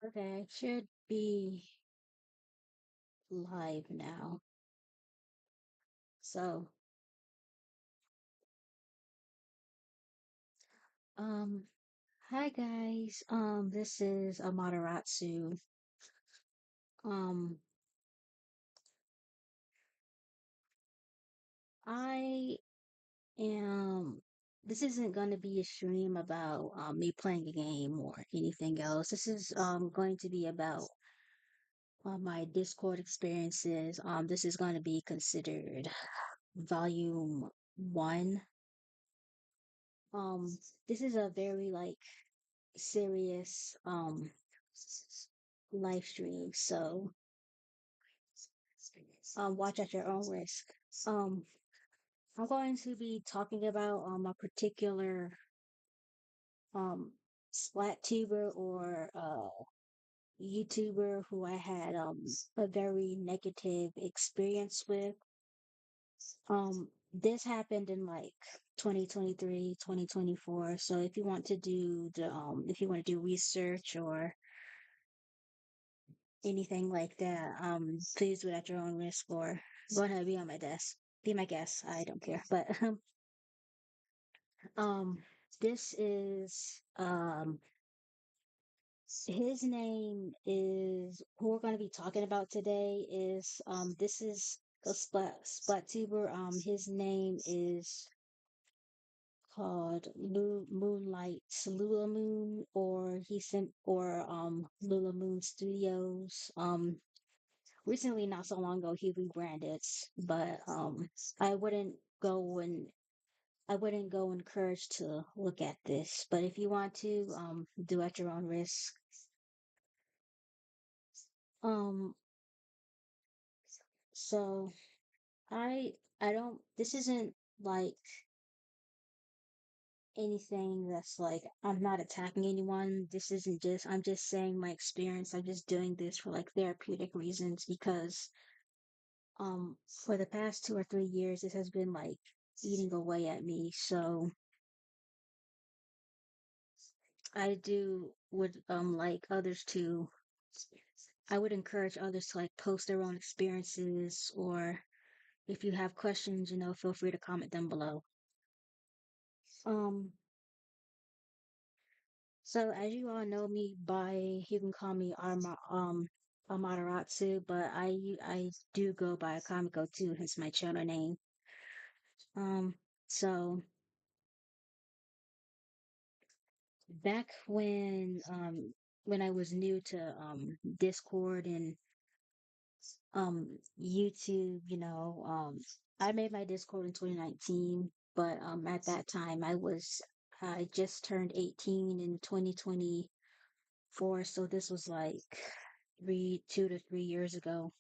Okay, should be live now. So, um, hi guys. This is Amaterasu. Um, I am. This isn't going to be a stream about me playing a game or anything else. This is going to be about my Discord experiences. This is going to be considered volume one. Um, this is a very like serious live stream, so watch at your own risk. Um, I'm going to be talking about a particular um splat tuber or YouTuber who I had a very negative experience with. This happened in like 2023, 2024. So if you want to do the if you want to do research or anything like that, please do it at your own risk or go ahead, be on my desk. Be my guest. I don't care. But um this is his name is who we're gonna be talking about today is this is a splat tuber. His name is called Moonlight Lula Moon or he sent or Lula Moon Studios. Recently, not so long ago, he rebranded, but I wouldn't go and I wouldn't go encourage to look at this. But if you want to, do at your own risk. Um, so I don't. This isn't like anything that's like I'm not attacking anyone. This isn't just I'm just saying my experience. I'm just doing this for like therapeutic reasons because for the past 2 or 3 years this has been like eating away at me. So I do would like others to I would encourage others to like post their own experiences or if you have questions, feel free to comment them below. Um so as you all know me by you can call me Amaterasu, but I do go by Kamiko too, hence my channel name. So back when I was new to Discord and YouTube, I made my Discord in 2019, but at that time I just turned 18 in 2024, so this was like 2 to 3 years ago.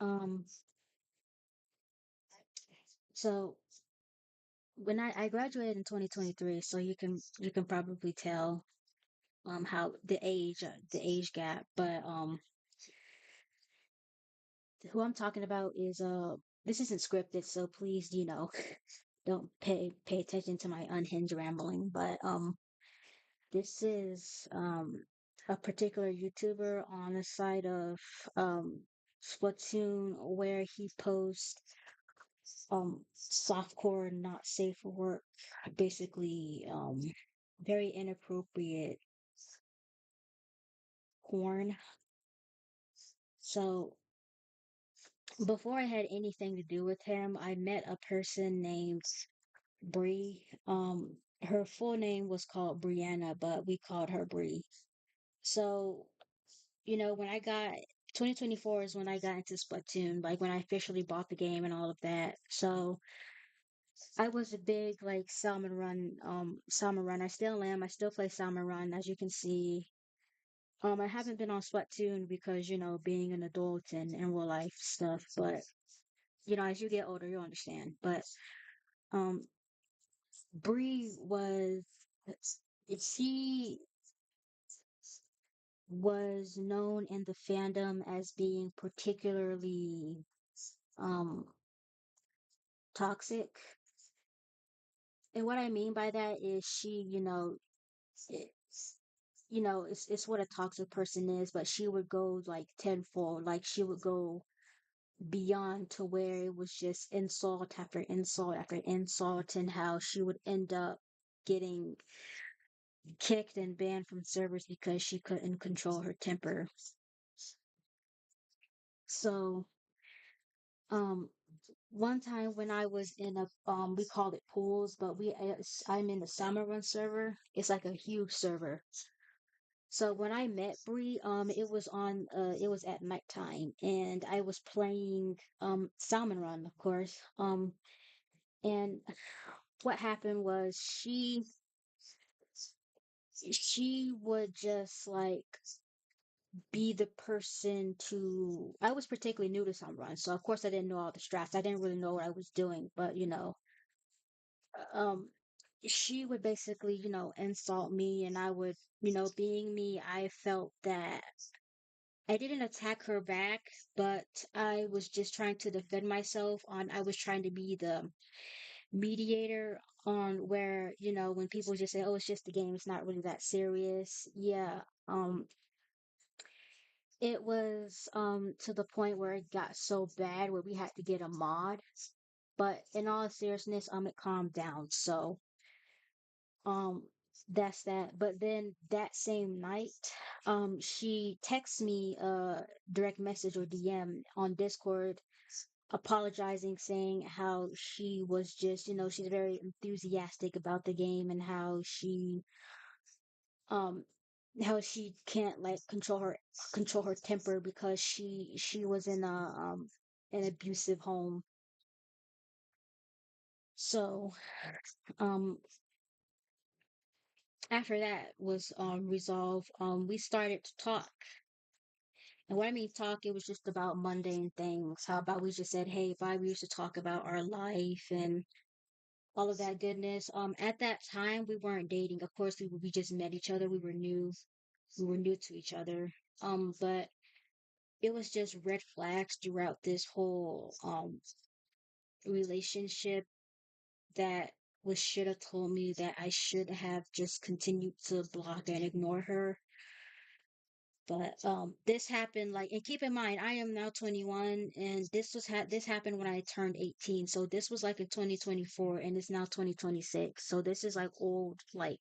Um, so when I graduated in 2023, so you can probably tell how the age gap, but who I'm talking about is this isn't scripted, so please, don't pay attention to my unhinged rambling. But this is a particular YouTuber on the side of um Splatoon where he posts softcore not safe for work, basically very inappropriate porn. So before I had anything to do with him, I met a person named Bree. Her full name was called Brianna, but we called her Bree. So, when I got 2024 is when I got into Splatoon, like when I officially bought the game and all of that. So I was a big like Salmon Run. I still am. I still play Salmon Run, as you can see. I haven't been on Splatoon because, being an adult and in real life stuff, but as you get older, you'll understand. But um Bree she was known in the fandom as being particularly um toxic. And what I mean by that is she, it's what a toxic person is, but she would go like tenfold. Like she would go beyond to where it was just insult after insult after insult, and how she would end up getting kicked and banned from servers because she couldn't control her temper. So, um, one time when I was in a we called it pools, but I'm in the summer run server. It's like a huge server. So when I met Bree, it was at nighttime, and I was playing Salmon Run, of course. And what happened was she would just like be the person to. I was particularly new to Salmon Run, so of course I didn't know all the strats. I didn't really know what I was doing, but um, she would basically, insult me, and I would, being me, I felt that I didn't attack her back, but I was just trying to defend myself I was trying to be the mediator on where, when people just say, "Oh, it's just a game, it's not really that serious." Yeah. It was to the point where it got so bad where we had to get a mod. But in all seriousness, it calmed down. So, um that's that. But then that same night, she texts me a direct message or DM on Discord apologizing, saying how she was just, she's very enthusiastic about the game, and um how she can't like control her temper because she was in a an abusive home. So, um after that was resolved, we started to talk. And what I mean talk, it was just about mundane things. How about we just said, "Hey, Vi, we used to talk about our life and all of that goodness." At that time, we weren't dating. Of course, we just met each other. We were new to each other. But it was just red flags throughout this whole relationship that was should have told me that I should have just continued to block and ignore her. But this happened like, and keep in mind, I am now 21, and this happened when I turned 18. So this was like in 2024, and it's now 2026. So this is like old like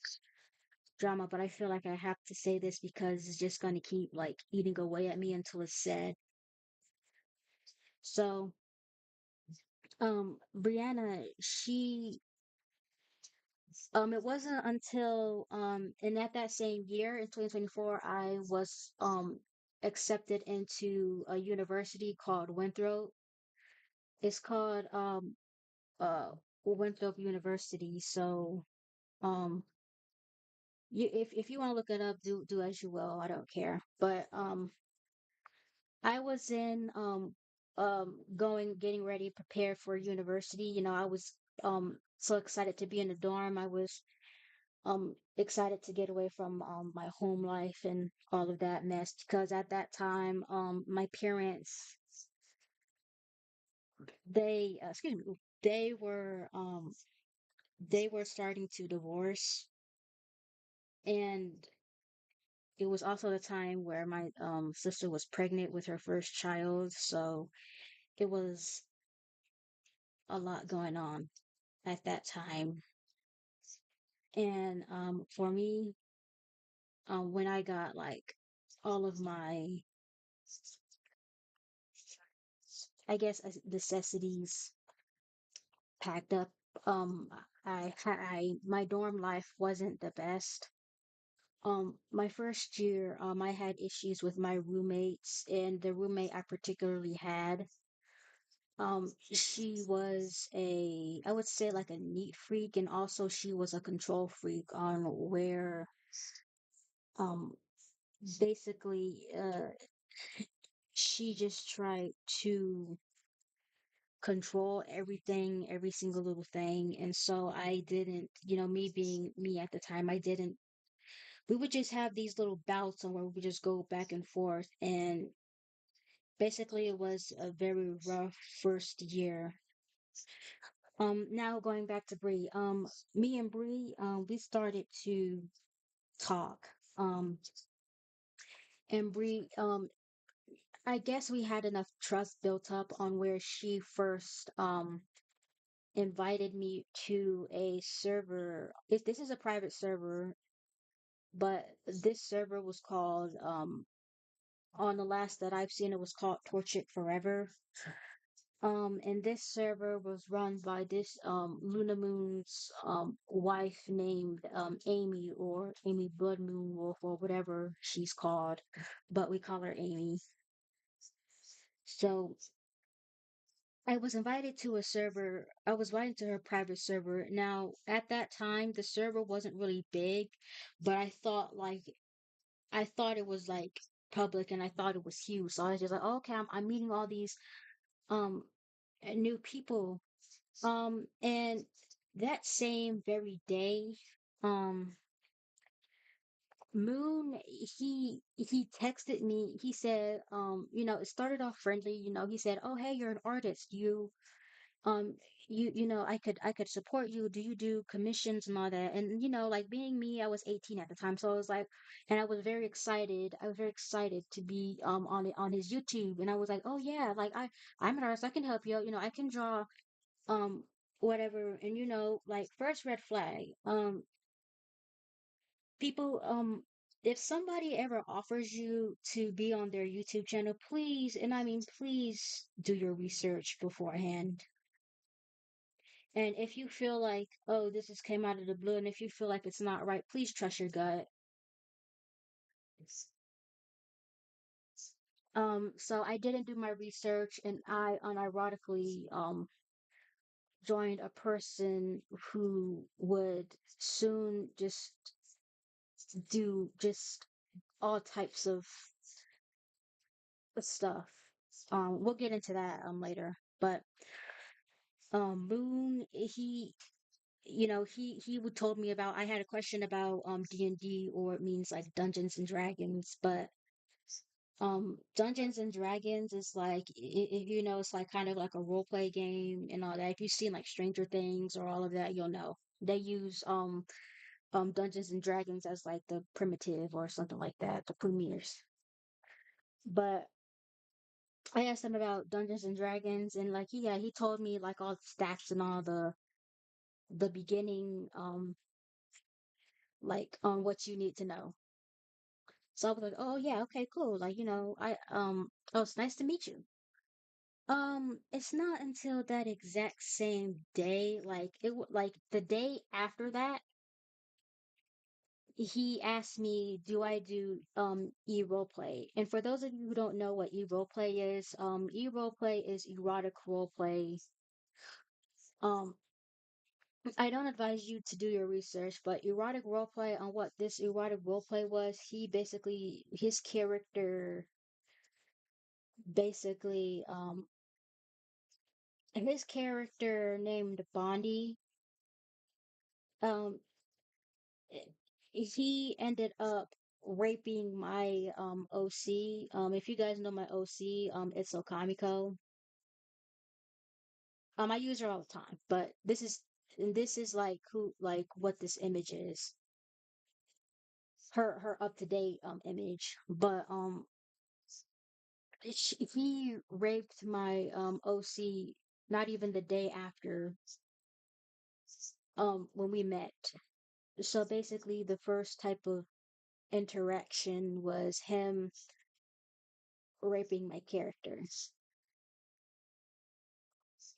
drama, but I feel like I have to say this because it's just going to keep like eating away at me until it's said. So, Brianna, it wasn't until and at that same year in 2024, I was accepted into a university called Winthrop. It's called uh Winthrop University. So, um if you want to look it up, do as you will. I don't care. But I was in getting ready, prepared for university. I was so excited to be in the dorm. I was excited to get away from my home life and all of that mess, because at that time my parents, they excuse me, they were um they were starting to divorce. And it was also the time where my sister was pregnant with her first child. So it was a lot going on at that time. And for me, when I got like all of my, I guess, necessities packed up, my dorm life wasn't the best. My first year, I had issues with my roommates, and the roommate I particularly had, she was I would say like a neat freak, and also she was a control freak on where, um, basically, she just tried to control everything, every single little thing. And so I didn't, me being me at the time, we would just have these little bouts on where we would just go back and forth. And basically, it was a very rough first year. Now going back to Bree, me and Bree, we started to talk. Um, and Bree, I guess we had enough trust built up on where she first invited me to a server. This is a private server, but this server was called on the last that I've seen it was called Torch It Forever. And this server was run by this Luna Moon's wife named Amy, or Amy Blood Moon Wolf, or whatever she's called, but we call her Amy. So I was invited to a server. I was invited to her private server. Now, at that time, the server wasn't really big, but I thought it was like public, and I thought it was huge. So I was just like, oh, okay, I'm meeting all these um new people. And that same very day, um, Moon, he texted me. He said, it started off friendly. He said, "Oh, hey, you're an artist. Um, I could support you. Do you do commissions and all that?" And like being me, I was 18 at the time, so I was like, and I was very excited. I was very excited to be on his YouTube, and I was like, "Oh yeah, like I'm an artist. I can help you out. I can draw." um Whatever. And like, first red flag, people, if somebody ever offers you to be on their YouTube channel, please, and I mean please, do your research beforehand. And if you feel like, oh, this just came out of the blue, and if you feel like it's not right, please trust your gut. So I didn't do my research, and I unironically joined a person who would soon just do just all types of stuff. We'll get into that later. But Moon, he would told me about. I had a question about D&D, or it means like Dungeons and Dragons, but Dungeons and Dragons is like, if it's like kind of like a role play game and all that. If you've seen like Stranger Things or all of that, you'll know they use Dungeons and Dragons as like the primitive or something like that, the premiers. But I asked him about Dungeons and Dragons, and like, yeah, he told me like all the stats and all the beginning, like on what you need to know. So I was like, oh yeah, okay, cool. Like, oh, it's nice to meet you. It's not until that exact same day, like like the day after that, he asked me, do I do e-role play? And for those of you who don't know what e-role play is, e-role play is erotic role play. Um, I don't advise you to do your research, but erotic roleplay, on what this erotic roleplay was, his character basically, his character named Bondi, um, eh, he ended up raping my OC. If you guys know my OC, it's Okamiko. I use her all the time, but this is like who, like what this image is, her up to date image. But he raped my OC not even the day after when we met. So basically, the first type of interaction was him raping my characters.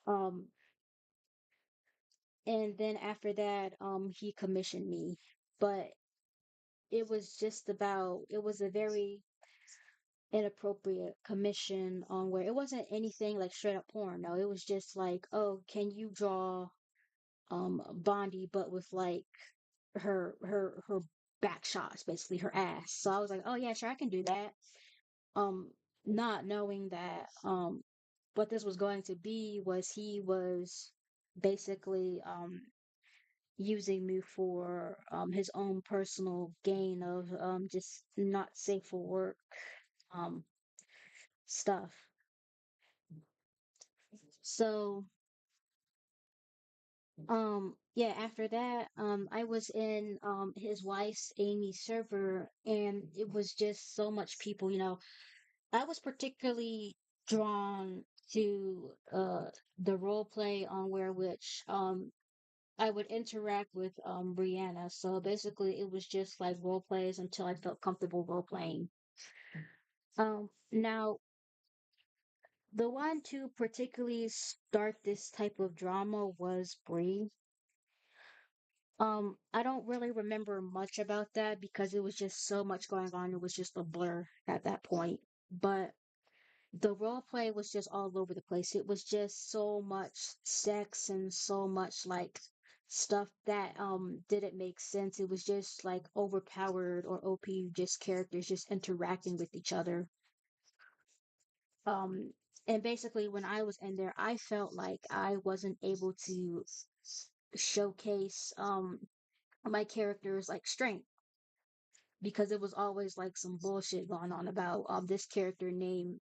Um and then after that, he commissioned me. But it was a very inappropriate commission, on where it wasn't anything like straight up porn. No, it was just like, oh, can you draw Bondi, but with like her back shots, basically her ass. So I was like, oh yeah, sure, I can do that. Um, Not knowing that what this was going to be was, he was basically using me for his own personal gain of just not safe for work um stuff. So yeah, after that, I was in his wife's Amy server, and it was just so much people. I was particularly drawn to the role play on where which I would interact with Brianna. So basically, it was just like role plays until I felt comfortable role playing. Now the one to particularly start this type of drama was Bree. I don't really remember much about that because it was just so much going on. It was just a blur at that point. But the role play was just all over the place. It was just so much sex and so much like stuff that didn't make sense. It was just like overpowered or OP just characters just interacting with each other. Um and basically when I was in there, I felt like I wasn't able to showcase my character's like strength because it was always like some bullshit going on about this character named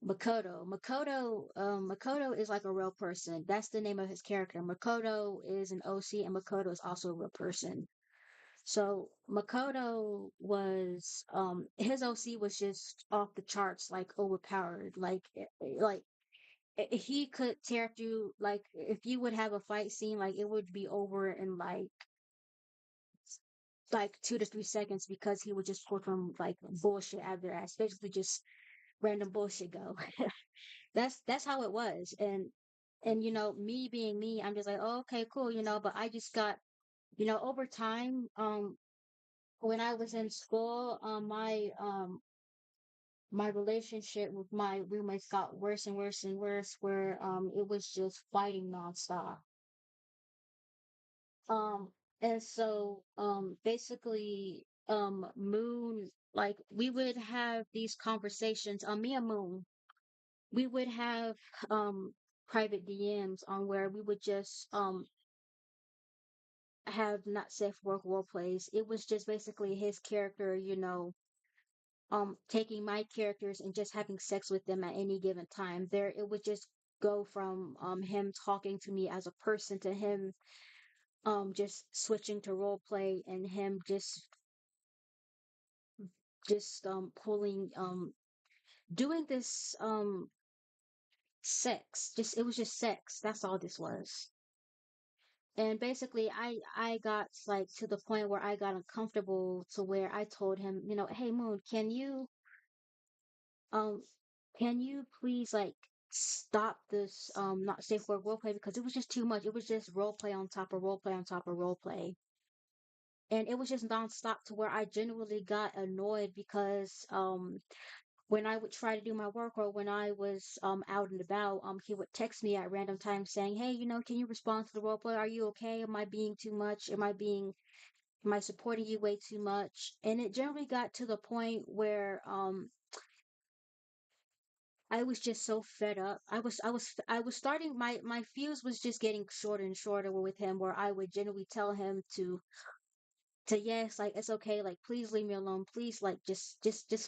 Makoto. Makoto is like a real person. That's the name of his character. Makoto is an OC, and Makoto is also a real person. So Makoto was his OC was just off the charts, like overpowered. He could tear through. Like if you would have a fight scene, like it would be over in like 2 to 3 seconds because he would just pull from like bullshit out of their ass, basically just random bullshit go. That's how it was, and me being me, I'm just like, oh, okay, cool, but I just got, over time, when I was in school, my relationship with my roommates got worse and worse and worse, where it was just fighting nonstop. Um, and so basically Moon, like we would have these conversations, me and Moon, we would have private DMs on where we would just have not safe work role plays. It was just basically his character, taking my characters and just having sex with them at any given time. There it would just go from him talking to me as a person to him just switching to role play and him just pulling doing this sex. Just it was just sex. That's all this was. And basically I got like to the point where I got uncomfortable to where I told him, hey Moon, um can you please like stop this not safe word role play because it was just too much. It was just role play on top of role play on top of role play. And it was just nonstop to where I genuinely got annoyed because when I would try to do my work or when I was out and about, he would text me at random times saying, hey, can you respond to the role play? Are you okay? Am I being too much? Am I supporting you way too much? And it generally got to the point where I was just so fed up. I was starting my fuse was just getting shorter and shorter with him where I would generally tell him to yes, like it's okay, like please leave me alone. Please like just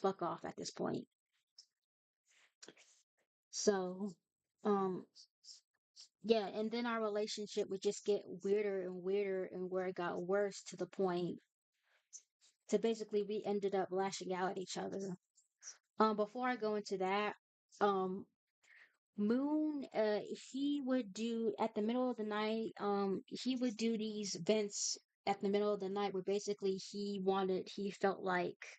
fuck off at this point. So um yeah, and then our relationship would just get weirder and weirder and where it got worse to the point to basically we ended up lashing out at each other. Before I go into that, um, Moon, he would do at the middle of the night, he would do these vents at the middle of the night where basically he felt like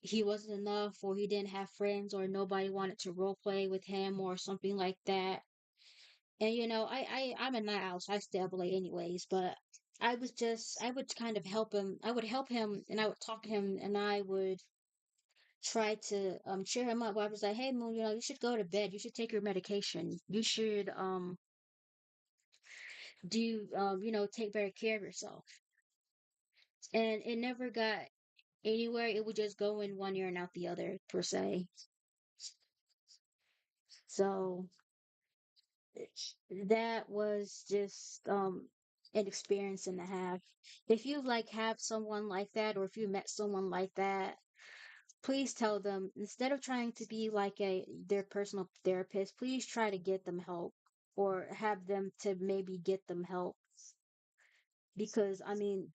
he wasn't enough or he didn't have friends or nobody wanted to role play with him or something like that. And I'm a night owl, so I stay up late anyways, but I would kind of help him. I would help him and I would talk to him and I would try to cheer him up. I was like, hey Moon, you should go to bed. You should take your medication. You should do take better care of yourself. And it never got anywhere. It would just go in one ear and out the other, per se. So that was just an experience and a half. If you like have someone like that or if you met someone like that, please tell them instead of trying to be like a their personal therapist, please try to get them help. or have them to maybe get them help because I mean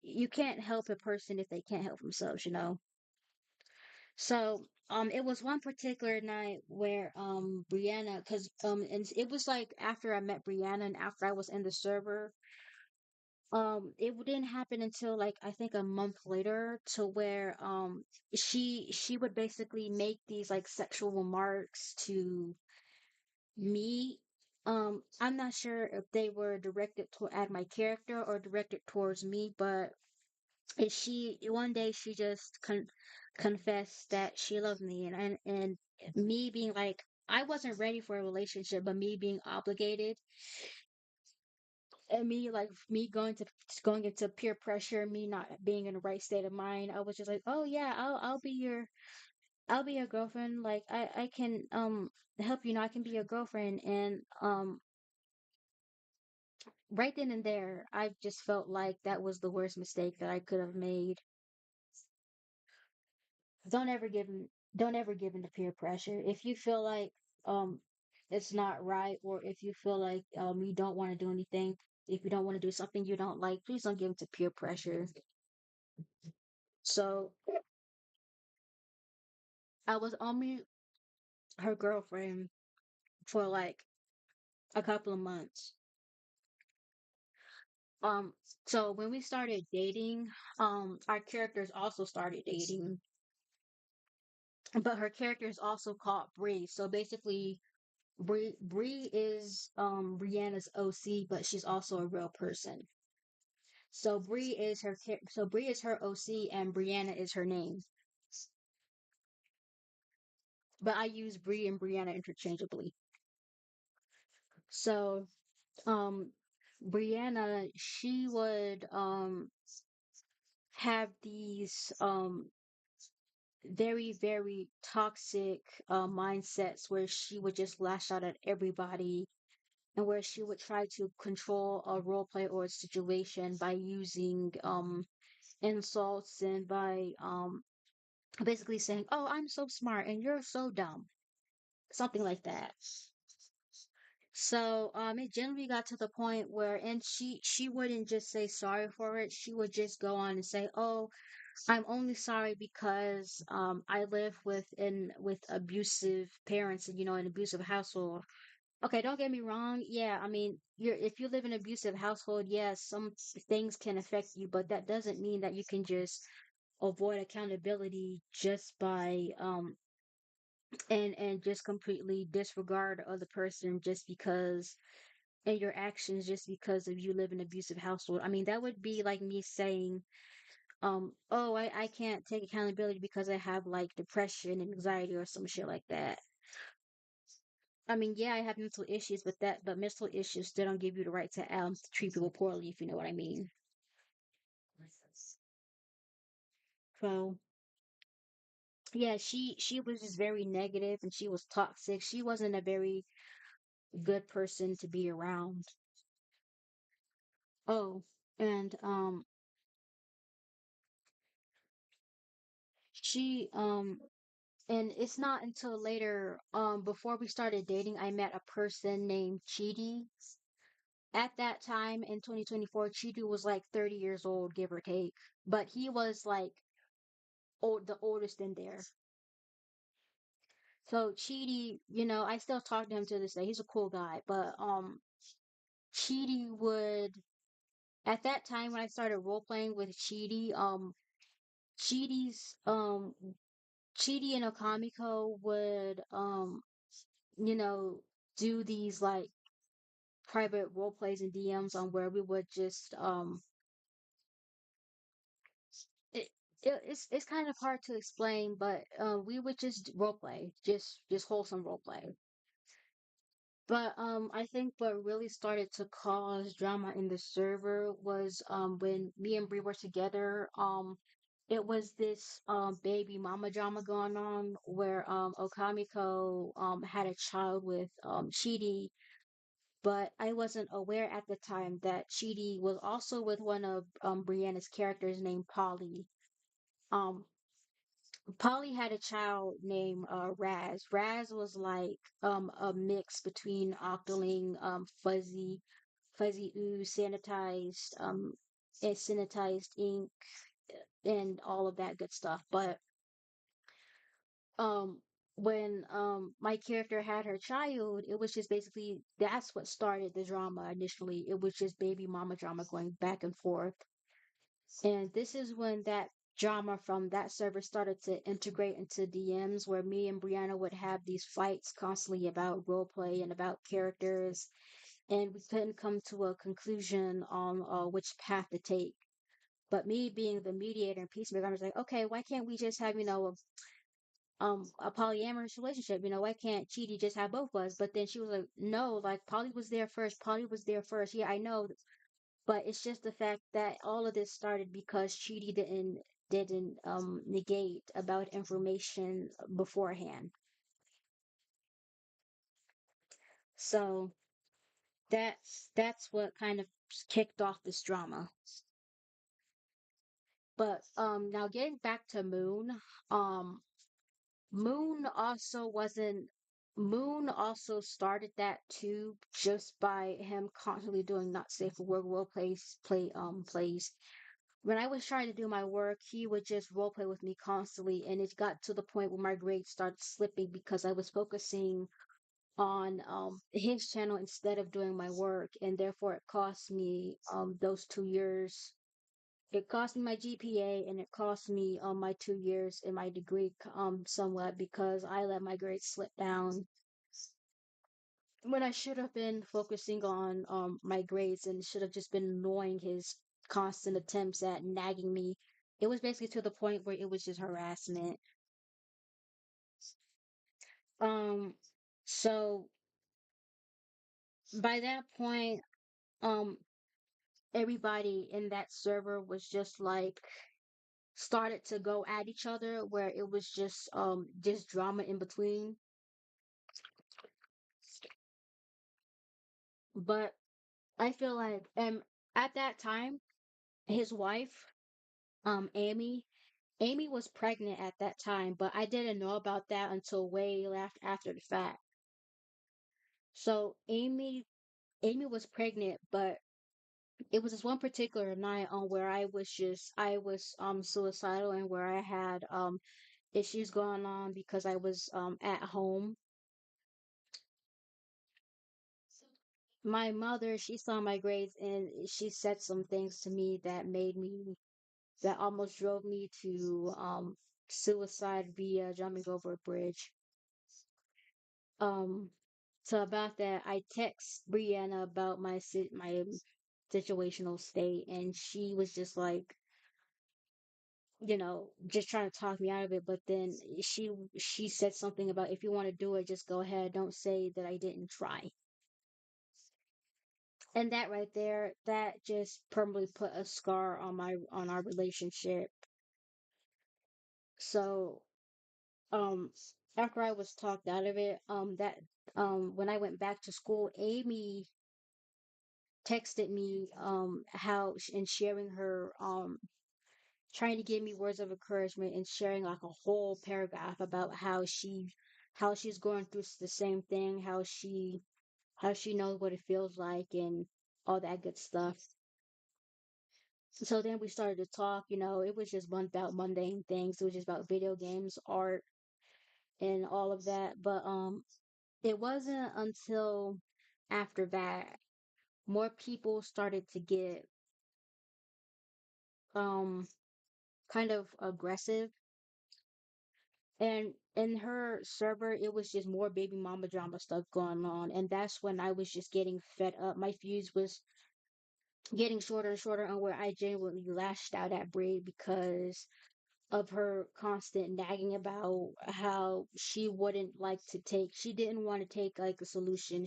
you can't help a person if they can't help themselves, you know. So it was one particular night where Brianna, because and it was like after I met Brianna and after I was in the server, it didn't happen until like I think a month later to where she would basically make these like sexual remarks to me. I'm not sure if they were directed to at my character or directed towards me, but she one day she just confessed that she loved me, and me being like I wasn't ready for a relationship, but me being obligated and me like me going into peer pressure, me not being in the right state of mind, I was just like, oh yeah, I'll be your girlfriend. Like I can help you know I can be your girlfriend and right then and there, I just felt like that was the worst mistake that I could have made. Don't ever give in, don't ever give in to peer pressure. If you feel like um it's not right, or if you feel like you don't want to do anything, if you don't want to do something you don't like, please don't give in to peer pressure. So I was only her girlfriend for like a couple of months. Um, so when we started dating, our characters also started dating, but her character is also called Bree. So basically, Bree is Brianna's OC, but she's also a real person. So Bree is her OC, and Brianna is her name. But I use Bree and Brianna interchangeably. So um, Brianna, she would have these very toxic mindsets where she would just lash out at everybody and where she would try to control a role play or a situation by using insults and by basically saying, "Oh, I'm so smart and you're so dumb," something like that. So it generally got to the point where, and she wouldn't just say sorry for it. She would just go on and say, "Oh, I'm only sorry because I live with abusive parents and you know an abusive household." Okay, don't get me wrong. Yeah, I mean, if you live in an abusive household, yes, some things can affect you, but that doesn't mean that you can just avoid accountability just by and just completely disregard the other person just because and your actions just because of you live in an abusive household. I mean, that would be like me saying, oh, I can't take accountability because I have like depression and anxiety or some shit like that. I mean, yeah, I have mental issues, but mental issues still don't give you the right to treat people poorly, if you know what I mean. So yeah, she was just very negative and she was toxic. She wasn't a very good person to be around. Oh, and she and it's not until later before we started dating I met a person named Chidi. At that time in 2024, Chidi was like 30 years old, give or take, but he was like the oldest in there. So Chidi, you know, I still talk to him to this day. He's a cool guy, but Chidi would at that time when I started role playing with Chidi, Chidi's Chidi and Okamiko would you know do these like private role plays and DMs on where we would just it, it's kind of hard to explain, but we would just role play, just wholesome role play. But I think what really started to cause drama in the server was when me and Bree were together. It was this baby mama drama going on where Okamiko had a child with Chidi, but I wasn't aware at the time that Chidi was also with one of Brianna's characters named Polly. Um, Polly had a child named Raz. Raz was like a mix between Octoling, Fuzzy Ooze, and sanitized ink and all of that good stuff. But um when my character had her child, it was just basically that's what started the drama initially. It was just baby mama drama going back and forth. And this is when that drama from that server started to integrate into DMs where me and Brianna would have these fights constantly about roleplay and about characters, and we couldn't come to a conclusion on which path to take. But me being the mediator and peacemaker, I was like, okay, why can't we just have, a polyamorous relationship? Why can't Chidi just have both of us? But then she was like, no, like Polly was there first. Polly was there first. Yeah, I know, but it's just the fact that all of this started because Chidi didn't negate about information beforehand. So that's what kind of kicked off this drama. But now getting back to Moon, um Moon also wasn't Moon also started that too, just by him constantly doing not safe for work plays. When I was trying to do my work, he would just role play with me constantly, and it got to the point where my grades started slipping because I was focusing on his channel instead of doing my work, and therefore it cost me those 2 years. It cost me my GPA, and it cost me my 2 years in my degree somewhat because I let my grades slip down when I should have been focusing on my grades and should have just been annoying his constant attempts at nagging me. It was basically to the point where it was just harassment. Um, so by that point, um, everybody in that server was just like started to go at each other, where it was just drama in between. But I feel like, at that time, his wife, Amy was pregnant at that time, but I didn't know about that until way after the fact. So Amy was pregnant, but it was this one particular night on where I was suicidal, and where I had issues going on because I was at home. My mother, she saw my grades, and she said some things to me that almost drove me to suicide via jumping over a bridge. Um, so about that, I text Brianna about my situational state, and she was just like, just trying to talk me out of it. But then she said something about, if you want to do it, just go ahead. Don't say that I didn't try. And that right there, that just permanently put a scar on our relationship. So um after I was talked out of it, that when I went back to school, Amy texted me how and sharing her trying to give me words of encouragement, and sharing like a whole paragraph about how she's going through the same thing, how she knows what it feels like, and all that good stuff. So then we started to talk. It was just about mundane things. It was just about video games, art, and all of that. But it wasn't until after that more people started to get um kind of aggressive. And in her server, it was just more baby mama drama stuff going on. And that's when I was just getting fed up. My fuse was getting shorter and shorter, and where I genuinely lashed out at Brie because of her constant nagging about how she didn't want to take like a solution.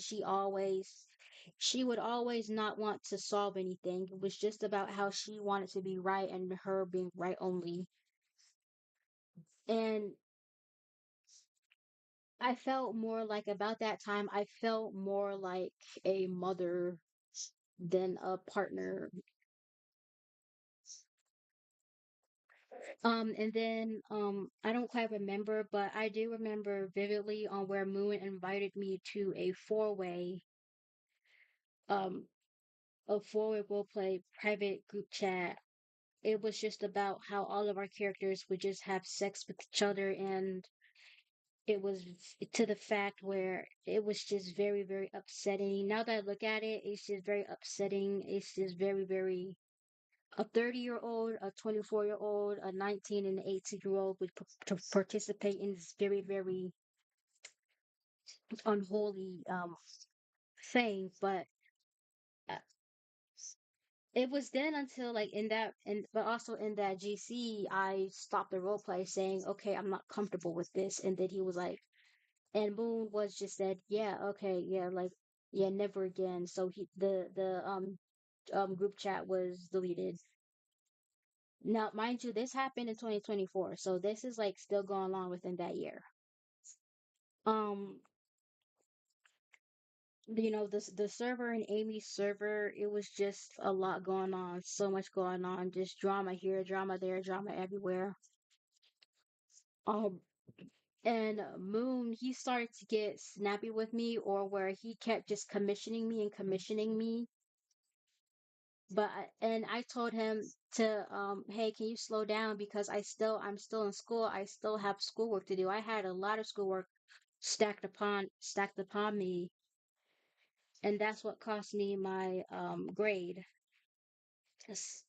She would always not want to solve anything. It was just about how she wanted to be right and her being right only. And about that time, I felt more like a mother than a partner. And then I don't quite remember, but I do remember vividly on where Moon invited me to um a four-way role play private group chat. It was just about how all of our characters would just have sex with each other, and it was to the fact where it was just very, very upsetting. Now that I look at it, it's just very upsetting. It's just very, very a 30-year-old, a 24-year-old, a 19 and an 18-year-old would to participate in this very, very unholy thing. But uh, it was then until like in that, and but also in that GC, I stopped the role play saying, okay, I'm not comfortable with this. And then he was like, and Moon was just said, yeah, okay, yeah, like, yeah, never again. So the group chat was deleted. Now, mind you, this happened in 2024, so this is like still going on within that year. Um, the server and Amy's server, it was just a lot going on, so much going on, just drama here, drama there, drama everywhere. Um, and Moon, he started to get snappy with me, or where he kept just commissioning me and commissioning me. And I told him to hey, can you slow down because I'm still in school. I still have schoolwork to do. I had a lot of schoolwork stacked upon me, and that's what cost me my grade. Yes.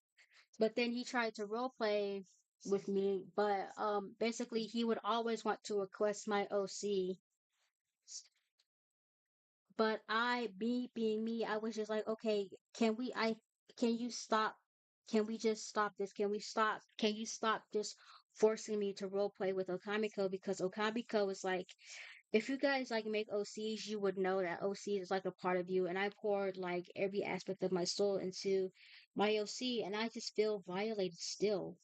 But then he tried to role play with me, but basically he would always want to request my OC. But me being me, I was just like, okay, can you stop? Can we just stop this? Can you stop just forcing me to role play with Okamiko? Because Okamiko is like, if you guys like make OCs, you would know that OC is like a part of you. And I poured like every aspect of my soul into my OC, and I just feel violated still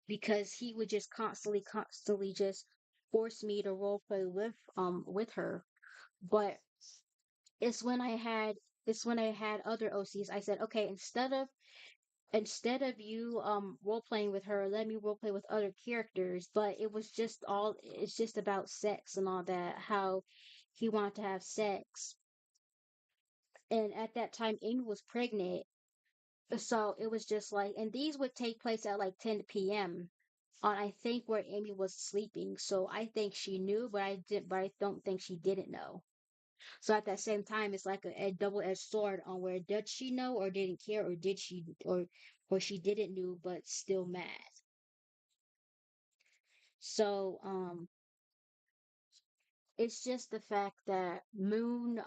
because he would just constantly just force me to role play with her. But it's when I had it's when I had other OCs. I said, okay, instead of you role playing with her, let me role play with other characters. But it's just about sex and all that. How he wanted to have sex, and at that time, Amy was pregnant, so it was just like, and these would take place at like 10 p.m. on I think where Amy was sleeping. So I think she knew, but I don't think she didn't know. So at that same time, it's like a double-edged sword on where did she know or didn't care, or did she or she didn't knew but still mad. So it's just the fact that Moon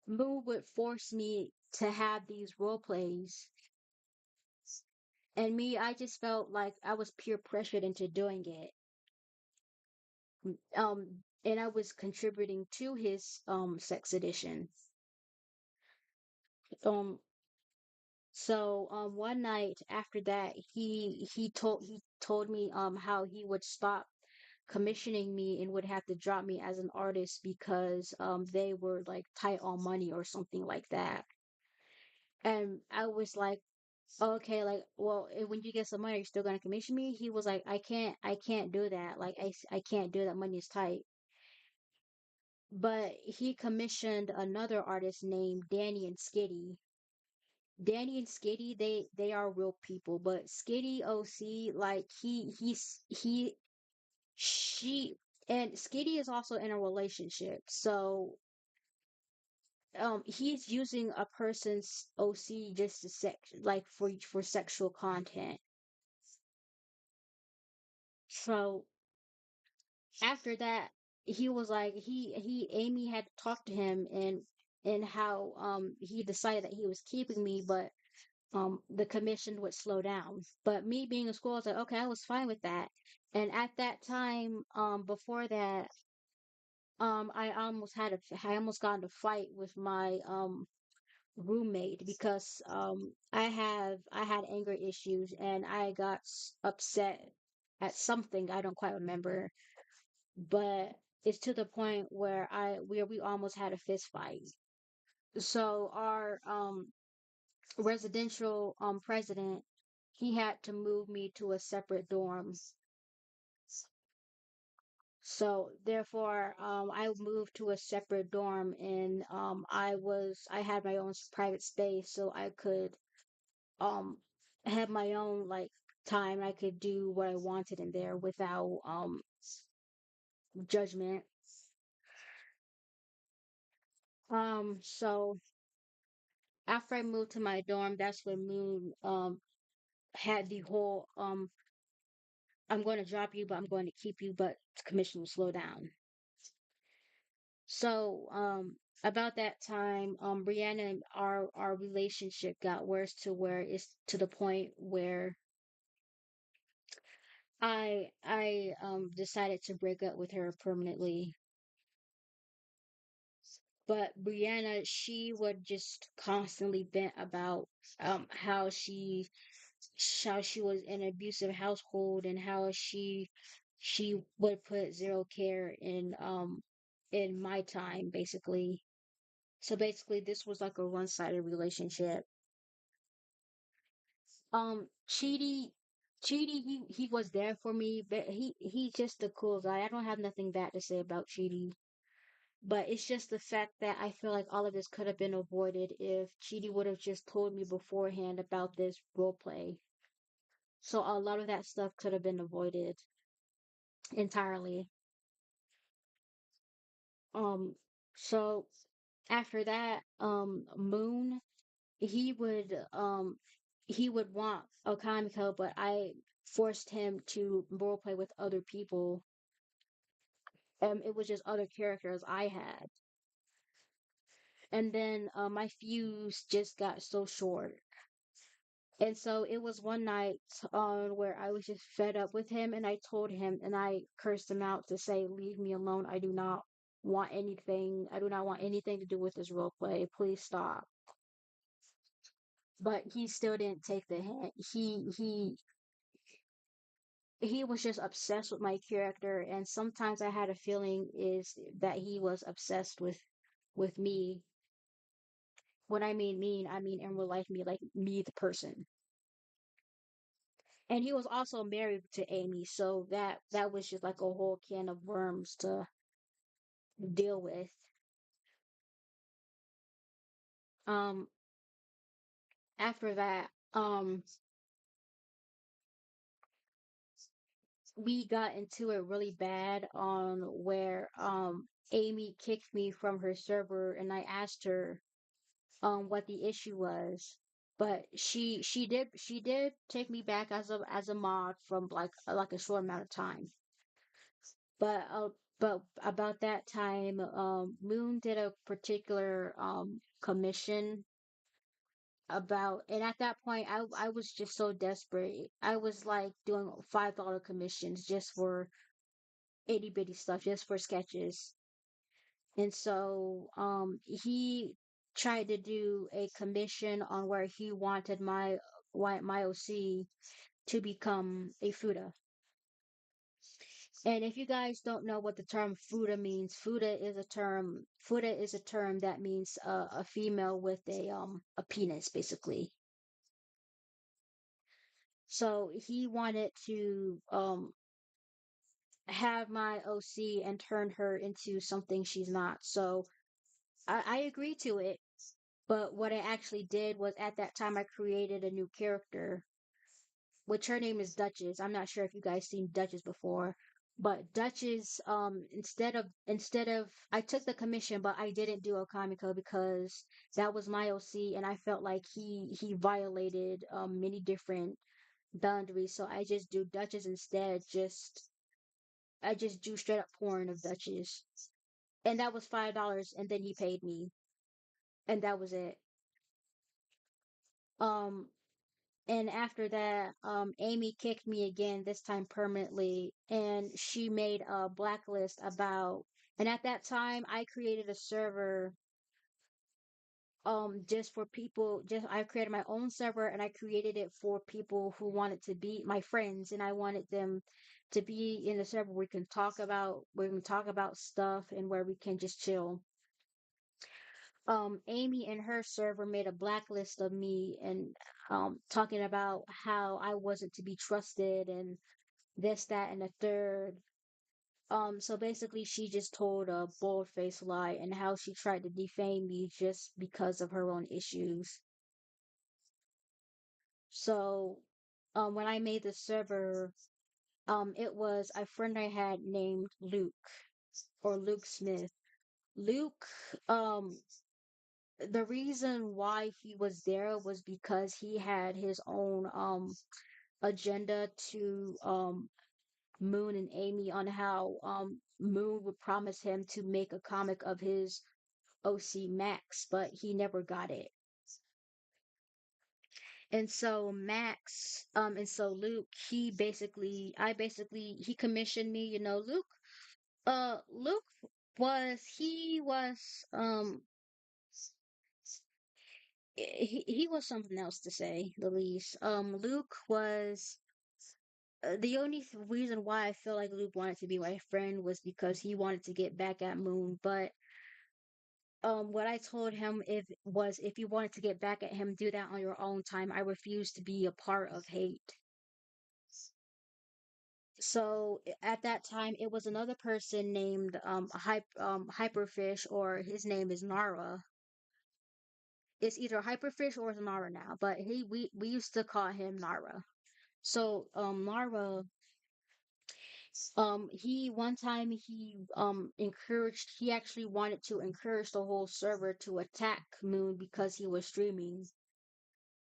would force me to have these role plays, and me, I just felt like I was peer pressured into doing it. And I was contributing to his sex addiction. Um So one night after that, he told me how he would stop commissioning me and would have to drop me as an artist because they were like tight on money or something like that. And I was like, okay, like, well, when you get some money, you're still gonna commission me? He was like, I can't do that. Like, I can't do that. Money is tight. But he commissioned another artist named Danny and Skitty. Danny and Skitty, they are real people, but Skitty OC, like he she and Skitty is also in a relationship. So he's using a person's OC just to like for sexual content. So after that, he was like he Amy had to talk to him and how he decided that he was keeping me, but the commission would slow down. But me being in school, I was like, okay, I was fine with that. And at that time, before that, I almost got in a fight with my roommate because I had anger issues and I got upset at something I don't quite remember, but it's to the point where we almost had a fist fight. So our residential president, he had to move me to a separate dorm. So therefore, I moved to a separate dorm, and I had my own private space, so I could um have my own like time. I could do what I wanted in there without judgment. So after I moved to my dorm, that's when Moon had the whole I'm going to drop you, but I'm going to keep you, but commission will slow down. So, about that time, Brianna and our relationship got worse to where it's to the point where I decided to break up with her permanently. But Brianna, she would just constantly vent about how she was in an abusive household and how she would put zero care in my time basically. So basically, this was like a one-sided relationship. Cheaty, Cheaty, he was there for me, but he's just a cool guy. I don't have nothing bad to say about Cheaty, but it's just the fact that I feel like all of this could have been avoided if Cheaty would have just told me beforehand about this role play. So a lot of that stuff could have been avoided entirely. Um, so after that, Moon, he would um he would want a Kamiko, but I forced him to role play with other people. It was just other characters I had. And then my fuse just got so short. And so it was one night where I was just fed up with him, and I told him and I cursed him out to say, "Leave me alone. I do not want anything. I do not want anything to do with this role play. Please stop." But he still didn't take the hint. He was just obsessed with my character, and sometimes I had a feeling is that he was obsessed with me. When I mean, I mean in real life me, like me the person. And he was also married to Amy, so that was just like a whole can of worms to deal with. Um, After that, we got into it really bad on where Amy kicked me from her server, and I asked her what the issue was. But she did take me back as a mod from like a short amount of time. But about that time, Moon did a particular commission about, and at that point, I was just so desperate. I was like doing $5 commissions just for itty bitty stuff, just for sketches. And so he tried to do a commission on where he wanted my OC to become a Fuda. And if you guys don't know what the term Fuda means, Fuda is a term that means a female with a penis basically. So he wanted to have my OC and turn her into something she's not. So I agreed to it. But what I actually did was at that time I created a new character, which her name is Duchess. I'm not sure if you guys seen Duchess before, but Duchess, instead of I took the commission, but I didn't do Okamiko because that was my OC, and I felt like he violated many different boundaries. So I just do Duchess instead. I just do straight up porn of Duchess, and that was $5, and then he paid me, and that was it. Um, And after that, Amy kicked me again, this time permanently, and she made a blacklist about. And at that time, I created a server, just for people. Just I created my own server, and I created it for people who wanted to be my friends, and I wanted them to be in a server where we can talk about stuff and where we can just chill. Amy and her server made a blacklist of me and talking about how I wasn't to be trusted and this, that, and the third. So basically she just told a bold-faced lie and how she tried to defame me just because of her own issues. So when I made the server, it was a friend I had named Luke or Luke Smith. Luke, um, the reason why he was there was because he had his own agenda to Moon and Amy on how Moon would promise him to make a comic of his OC Max, but he never got it. And so Luke, he commissioned me, Luke, Luke he was, he was something else to say the least. Luke was the only reason why I feel like Luke wanted to be my friend was because he wanted to get back at Moon. But what I told him if you wanted to get back at him, do that on your own time. I refuse to be a part of hate. So at that time, it was another person named Hyperfish, or his name is Nara. It's either Hyperfish or it's Nara now, but we used to call him Nara. So Nara, he one time he actually wanted to encourage the whole server to attack Moon because he was streaming.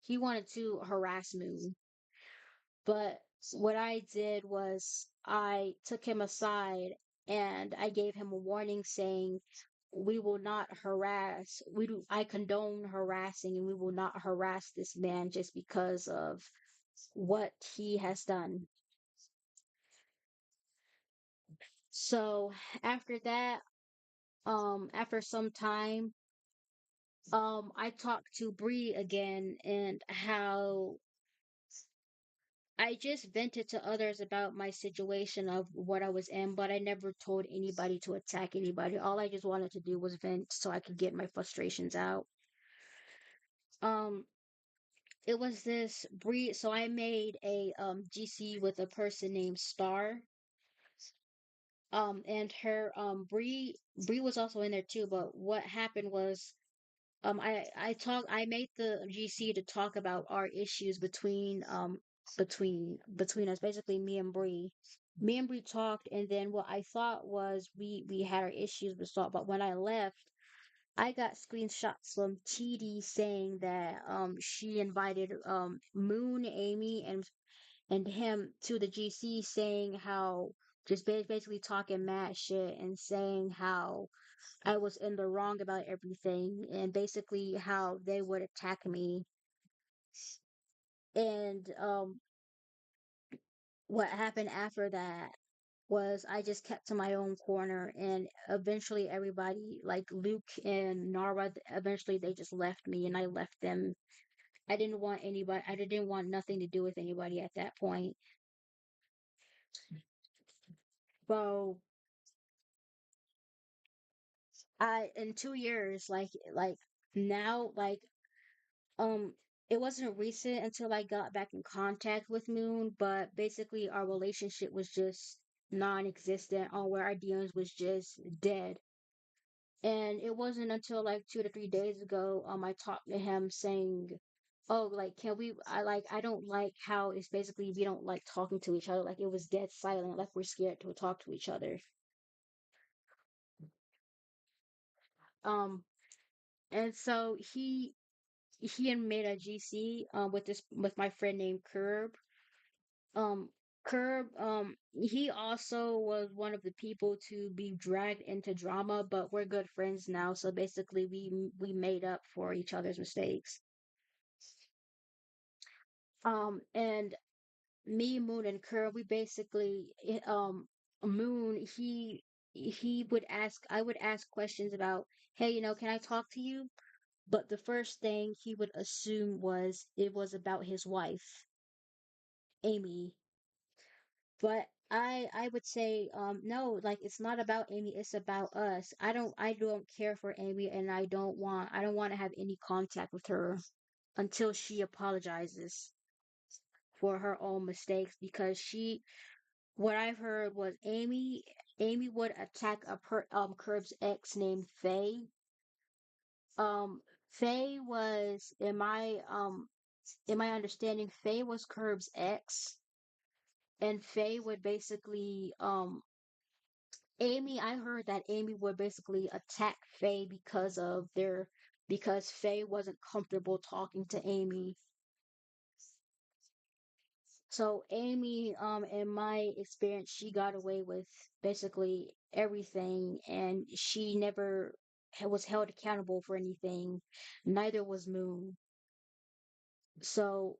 He wanted to harass Moon. But what I did was I took him aside and I gave him a warning saying, we will not harass, I condone harassing, and we will not harass this man just because of what he has done. So after that, after some time, I talked to Bree again and how I just vented to others about my situation of what I was in, but I never told anybody to attack anybody. All I just wanted to do was vent so I could get my frustrations out. Um, it was this Bree, so I made a GC with a person named Star. And her Bree was also in there too, but what happened was I made the GC to talk about our issues between us, basically me and Bree. Me and Bree talked, and then what I thought was we had our issues resolved. But when I left, I got screenshots from TD saying that she invited Moon, Amy, and him to the GC, saying how just basically talking mad shit and saying how I was in the wrong about everything and basically how they would attack me. And what happened after that was I just kept to my own corner, and eventually everybody, like Luke and Nara, eventually they just left me and I left them. I didn't want nothing to do with anybody at that point. So in 2 years, like now, um, it wasn't recent until I got back in contact with Moon, but basically our relationship was just non-existent, on where our DMs was just dead. And it wasn't until like 2 to 3 days ago, I talked to him saying, "Oh, like, can we? I don't like how it's basically we don't like talking to each other. Like it was dead silent, like we're scared to talk to each other." Um, and so he had made a GC with my friend named Curb. Um, Curb, he also was one of the people to be dragged into drama, but we're good friends now. So basically, we made up for each other's mistakes. And me, Moon, and Curb, we basically, Moon, I would ask questions about, hey, can I talk to you? But the first thing he would assume was it was about his wife, Amy. But I would say no, like it's not about Amy, it's about us. I don't care for Amy, and I don't want to have any contact with her until she apologizes for her own mistakes, because what I've heard was Amy would attack Curb's ex named Faye. Faye was in my understanding, Faye was Curb's ex, and Faye would basically I heard that Amy would basically attack Faye because Faye wasn't comfortable talking to Amy. So Amy, in my experience, she got away with basically everything, and she never was held accountable for anything. Neither was Moon. So,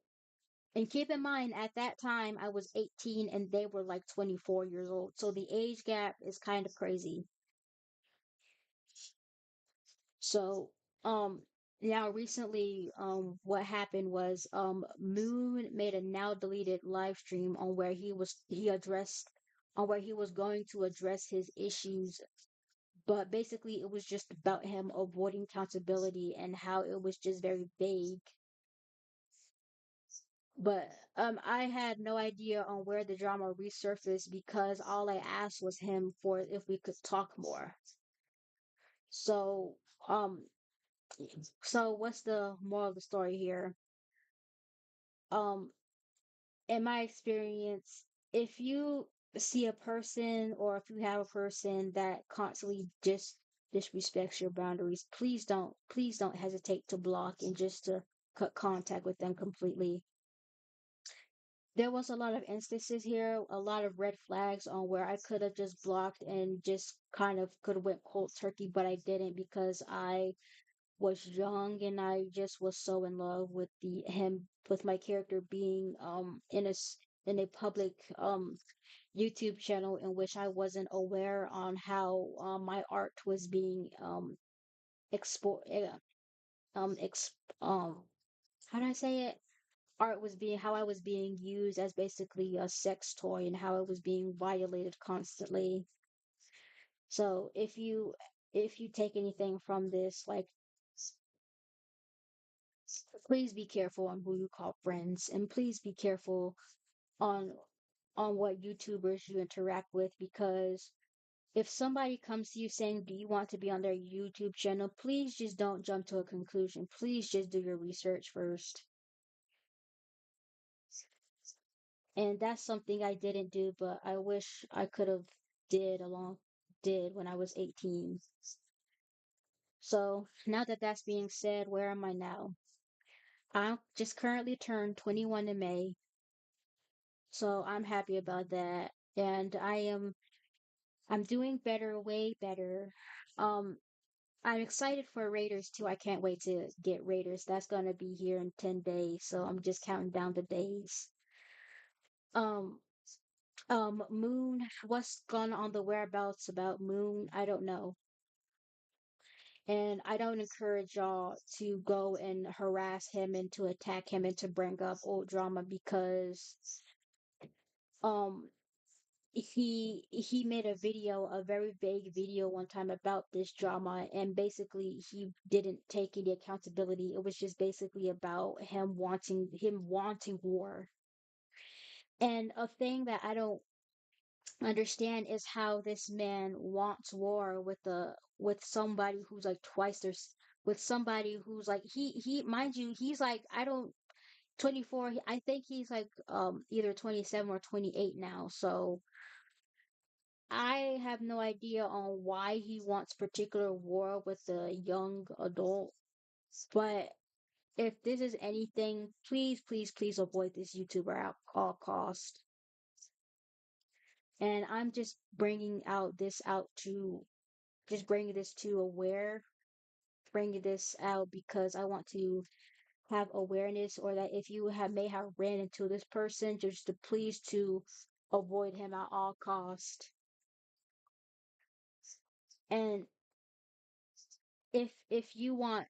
and keep in mind, at that time, I was 18 and they were like 24 years old. So the age gap is kind of crazy. So, um, now recently, what happened was, Moon made a now deleted live stream on where he was going to address his issues, but basically it was just about him avoiding accountability and how it was just very vague. But I had no idea on where the drama resurfaced because all I asked was him for if we could talk more. So, um, so what's the moral of the story here? Um, in my experience, if you see a person or if you have a person that constantly just disrespects your boundaries, please don't hesitate to block and just to cut contact with them completely. There was a lot of instances here, a lot of red flags on where I could have just blocked and just kind of could have went cold turkey, but I didn't because I was young and I just was so in love with my character being in a public YouTube channel in which I wasn't aware on how my art was being expo ex how do I say it? Art was being how I was being used as basically a sex toy and how it was being violated constantly. So if you take anything from this, like, please be careful on who you call friends, and please be careful on what YouTubers you interact with, because if somebody comes to you saying, "Do you want to be on their YouTube channel?" Please just don't jump to a conclusion. Please just do your research first. And that's something I didn't do, but I wish I could have did when I was 18. So now that that's being said, where am I now? I'm just currently turned 21 in May, so I'm happy about that. And I'm doing better, way better. Um, I'm excited for Raiders too. I can't wait to get Raiders. That's gonna be here in 10 days, so I'm just counting down the days. Um, Moon, what's gone on the whereabouts about Moon? I don't know. And I don't encourage y'all to go and harass him and to attack him and to bring up old drama, because um he made a very vague video one time about this drama, and basically he didn't take any accountability. It was just basically about him wanting war. And a thing that I don't understand is how this man wants war with somebody who's like with somebody who's like he mind you, he's like, I don't 24, I think he's like either 27 or 28 now. So I have no idea on why he wants particular war with a young adult. But if this is anything, please, please, please avoid this YouTuber at all cost. And I'm just bringing this to bringing this out because I want to have awareness, or that if you may have ran into this person, just to please to avoid him at all cost. And if you want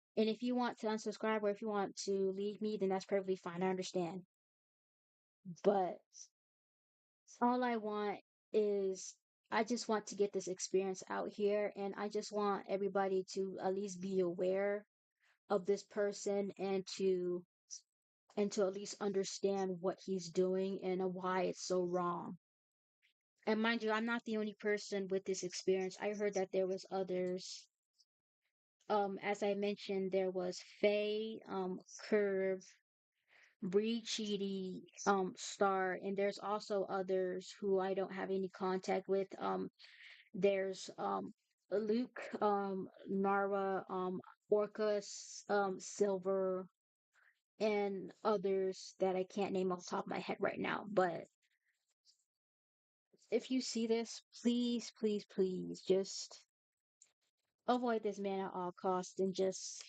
to unsubscribe, or if you want to leave me, then that's perfectly fine. I understand. But All I want is I just want to get this experience out here, and I just want everybody to at least be aware of this person and to at least understand what he's doing and why it's so wrong. And mind you, I'm not the only person with this experience. I heard that there was others. As I mentioned, there was Faye, Curve, Bree Cheaty, Star, and there's also others who I don't have any contact with. There's Luke, Narva, Orcus, Silver, and others that I can't name off the top of my head right now. But if you see this, please, please, please just avoid this man at all costs and just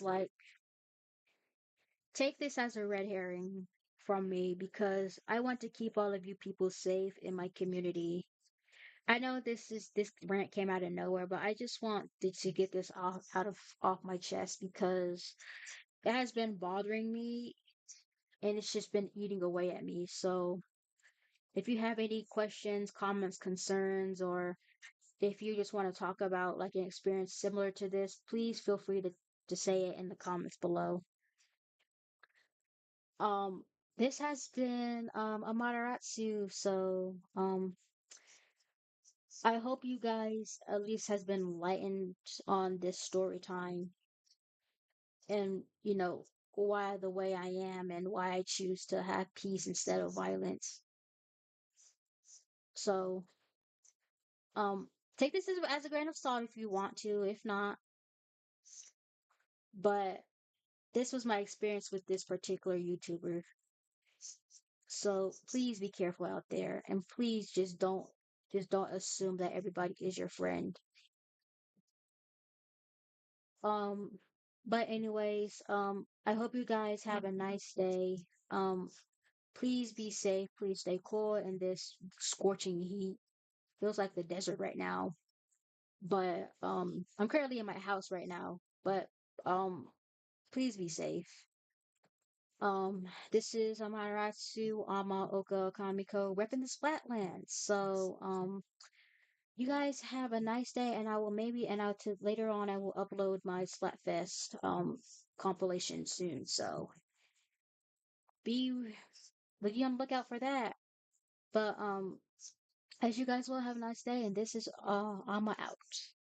like take this as a red herring from me because I want to keep all of you people safe in my community. I know this rant came out of nowhere, but I just want to get this off my chest because it has been bothering me and it's just been eating away at me. So if you have any questions, comments, concerns, or if you just want to talk about like an experience similar to this, please feel free to say it in the comments below. Um, this has been Amaterasu, so I hope you guys at least has been enlightened on this story time and why the way I am and why I choose to have peace instead of violence. So um take this as a grain of salt if you want to, if not, but this was my experience with this particular YouTuber. So please be careful out there and please just don't assume that everybody is your friend. Um but anyways, I hope you guys have a nice day. Please be safe, please stay cool in this scorching heat. Feels like the desert right now. But I'm currently in my house right now. But um please be safe. This is Amaratsu Amaoka Kamiko repping the Splatlands. So, you guys have a nice day, and I will maybe, and I'll to later on, I will upload my Splatfest compilation soon. So, be on the lookout for that. But as you guys will have a nice day, and this is Ama out.